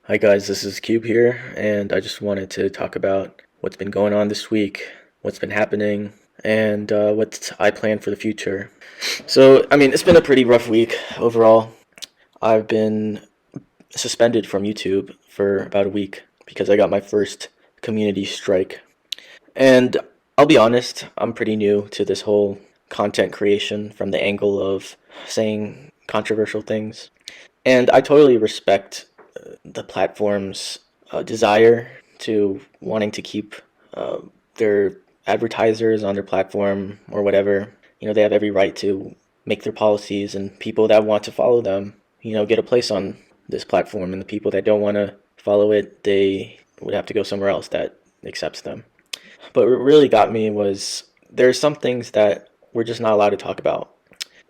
Hi guys, this is Cube here, and I just wanted to talk about what's been going on this week, what's been happening, and what I plan for the future. It's been a pretty rough week overall. I've been suspended from YouTube for about a week because I got my first community strike. And I'll be honest, I'm pretty new to this whole content creation from the angle of saying controversial things. And I totally respect the platform's desire to wanting to keep uh, their advertisers on their platform or whatever. They have every right to make their policies, and people that want to follow them, get a place on this platform. And the people that don't want to follow it, they would have to go somewhere else that accepts them. But what really got me was there's some things that we're just not allowed to talk about.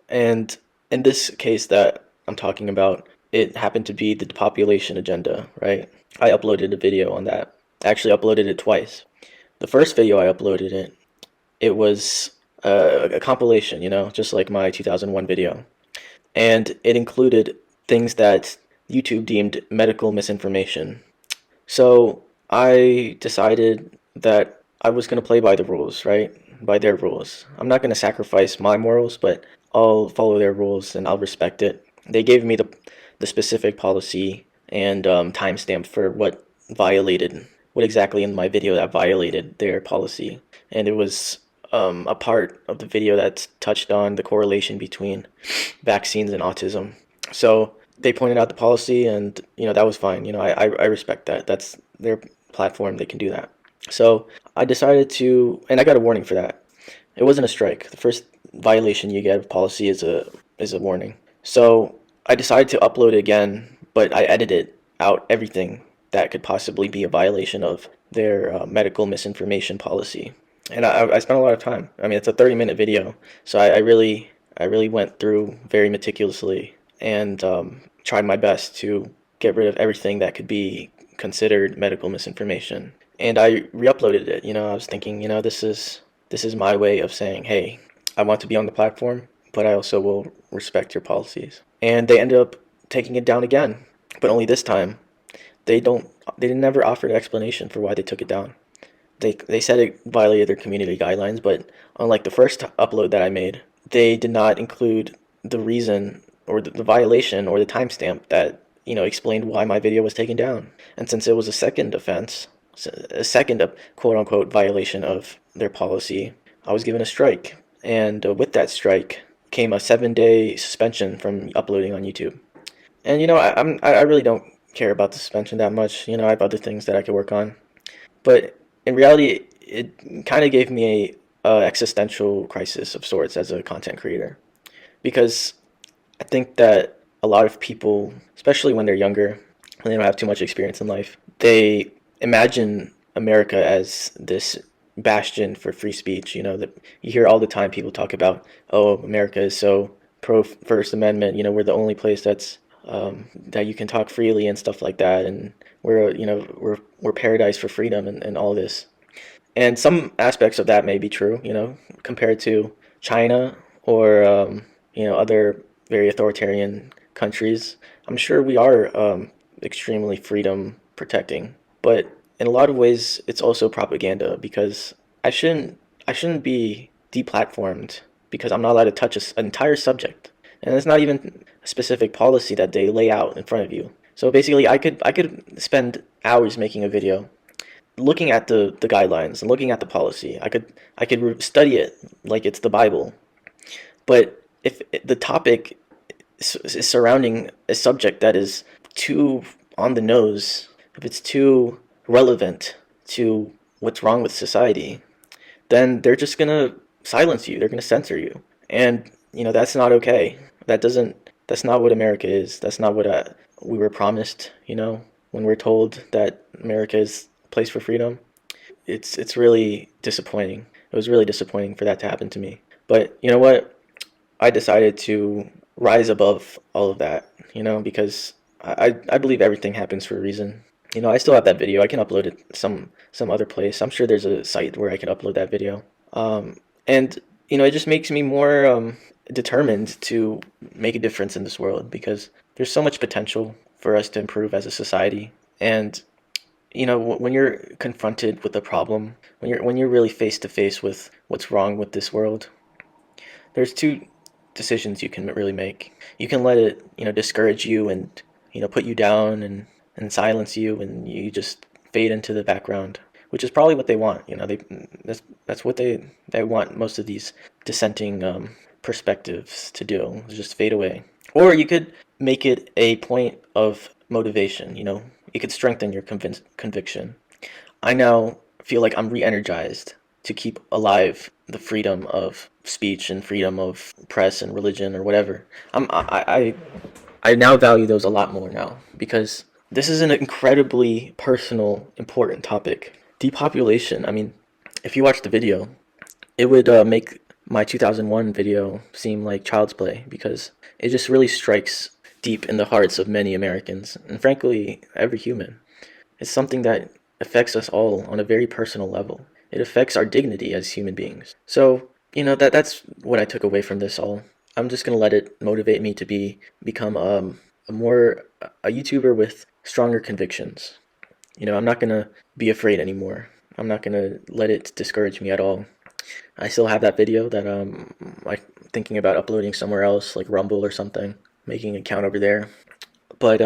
And in this case that I'm talking about, it happened to be the depopulation agenda, right? I uploaded a video on that. I actually uploaded it twice. The first video I uploaded it was a compilation, just like my 2001 video. And it included things that YouTube deemed medical misinformation. So I decided that I was going to play by the rules, right? By their rules. I'm not going to sacrifice my morals, but I'll follow their rules and I'll respect it. They gave me the specific policy and timestamp for what exactly in my video that violated their policy. And it was a part of the video that touched on the correlation between vaccines and autism. So they pointed out the policy, and that was fine. I respect that. That's their platform. They can do that. So I decided to, and I got a warning for that. It wasn't a strike. The first violation you get of policy is a warning. So I decided to upload it again, but I edited out everything that could possibly be a violation of their medical misinformation policy. And I spent a lot of time. It's a 30-minute video, so I really went through very meticulously and tried my best to get rid of everything that could be considered medical misinformation. And I re-uploaded it. I was thinking, this is my way of saying, hey, I want to be on the platform, but I also will respect your policies. And they ended up taking it down again, but only this time they never offered an explanation for why they took it down. They said it violated their community guidelines, but unlike the first upload that I made, they did not include the reason or the violation or the timestamp that explained why my video was taken down. And since it was a second offense, a second quote unquote violation of their policy, I was given a strike. And with that strike came a 7-day suspension from uploading on YouTube. And I really don't care about the suspension that much. I have other things that I could work on. But in reality, it kind of gave me a existential crisis of sorts as a content creator, because I think that a lot of people, especially when they're younger, when they don't have too much experience in life, they imagine America as this bastion for free speech. That you hear all the time people talk about, oh, America is so pro First Amendment. We're the only place that you can talk freely and stuff like that, and we're paradise for freedom and all this. And some aspects of that may be true, compared to China or other very authoritarian countries. I'm sure we are extremely freedom protecting, but in a lot of ways, it's also propaganda, because I shouldn't I shouldn't be deplatformed because I'm not allowed to touch an entire subject, and it's not even a specific policy that they lay out in front of you. So basically, I could spend hours making a video looking at the guidelines and looking at the policy. I could study it like it's the Bible. But if the topic is surrounding a subject that is too on the nose, if it's too relevant to what's wrong with society, then they're just gonna silence you. They're gonna censor you, and that's not okay. That's not what America is. That's not what we were promised. When we're told that America is a place for freedom, it's really disappointing. It was really disappointing for that to happen to me. But you know what? I decided to rise above all of that, because I believe everything happens for a reason. I still have that video. I can upload it some other place. I'm sure there's a site where I can upload that video. And it just makes me more determined to make a difference in this world, because there's so much potential for us to improve as a society. And when you're confronted with a problem, when you're really face to face with what's wrong with this world, there's two decisions you can really make. You can let it, discourage you and, put you down and silence you, and you just fade into the background, which is probably what they want. That's what they want most of these dissenting perspectives to do, is just fade away. Or you could make it a point of motivation. You could strengthen your conviction. I now feel like I'm re-energized to keep alive the freedom of speech and freedom of press and religion or whatever. I now value those a lot more now, because this is an incredibly personal, important topic. Depopulation. I mean, if you watch the video, it would make my 2001 video seem like child's play, because it just really strikes deep in the hearts of many Americans, and frankly, every human. It's something that affects us all on a very personal level. It affects our dignity as human beings. So, that's what I took away from this all. I'm just gonna let it motivate me to become a YouTuber with stronger convictions. I'm not gonna be afraid anymore. I'm not gonna let it discourage me at all. I still have that video that I'm thinking about uploading somewhere else, like Rumble or something, making an account over there. But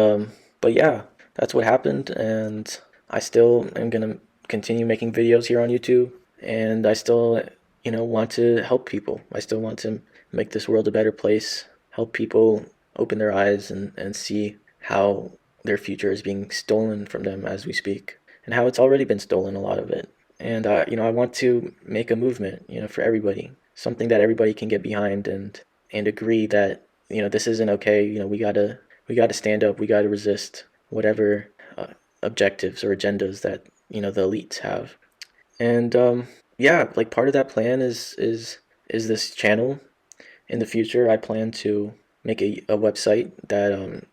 yeah, that's what happened, and I still am gonna continue making videos here on YouTube, and I still, want to help people. I still want to make this world a better place, help people open their eyes and see how their future is being stolen from them as we speak, and how it's already been stolen, a lot of it. And I want to make a movement, for everybody, something that everybody can get behind and agree that this isn't okay. We gotta stand up. We gotta resist whatever objectives or agendas that the elites have. And yeah, like part of that plan is this channel. In the future, I plan to make a website that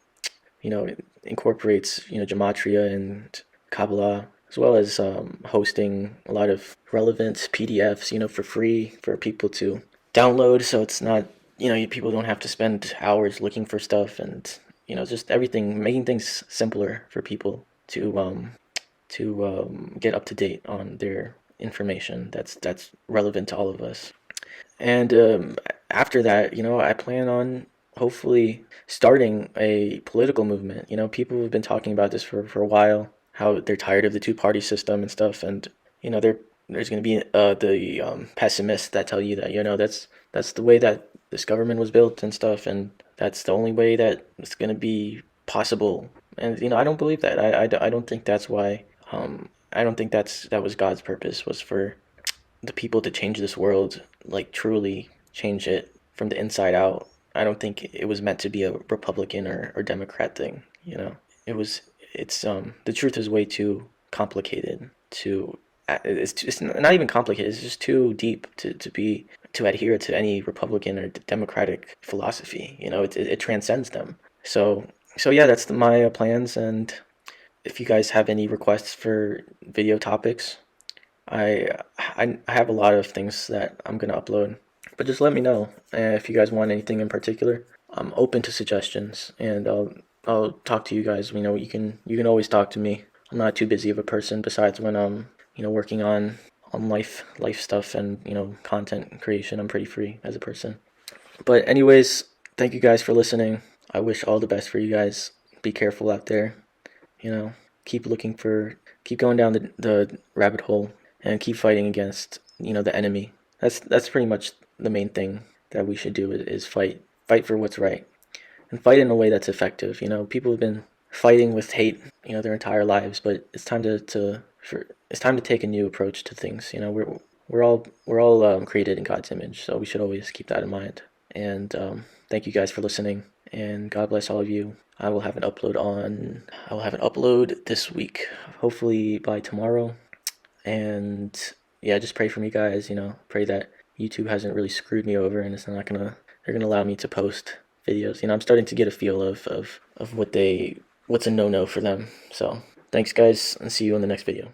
incorporates gematria and Kabbalah, as well as hosting a lot of relevant PDFs, for free for people to download. So it's not, people don't have to spend hours looking for stuff, and just everything, making things simpler for people to get up to date on their information that's relevant to all of us. And after that, I plan on hopefully starting a political movement. People have been talking about this for a while, how they're tired of the two-party system and stuff, and there's going to be the pessimists that tell you that that's the way that this government was built and stuff, and that's the only way that it's going to be possible. And I don't believe that. I don't think that's why. I don't think that was God's purpose, was for the people to change this world, like truly change it from the inside out. I don't think it was meant to be a Republican or Democrat thing. It's the truth is way too complicated to. It's not even complicated. It's just too deep to adhere to any Republican or Democratic philosophy. It transcends them. So yeah, that's my plans. And if you guys have any requests for video topics, I have a lot of things that I'm gonna upload, but just let me know if you guys want anything in particular. I'm open to suggestions, and I'll talk to you guys. You can always talk to me. I'm not too busy of a person. Besides when I'm working on life stuff and content creation, I'm pretty free as a person. But anyways, thank you guys for listening. I wish all the best for you guys. Be careful out there. Keep keep going down the rabbit hole, and keep fighting against the enemy. That's pretty much the main thing that we should do, is fight for what's right, and fight in a way that's effective. People have been fighting with hate their entire lives, but it's time to take a new approach to things. We're all created in God's image, so we should always keep that in mind. And thank you guys for listening, and God bless all of you. I will have an upload this week, hopefully by tomorrow. And yeah, just pray for me, guys. Pray that YouTube hasn't really screwed me over, and they're gonna allow me to post videos. I'm starting to get a feel of what's a no-no for them. So thanks, guys, and see you in the next video.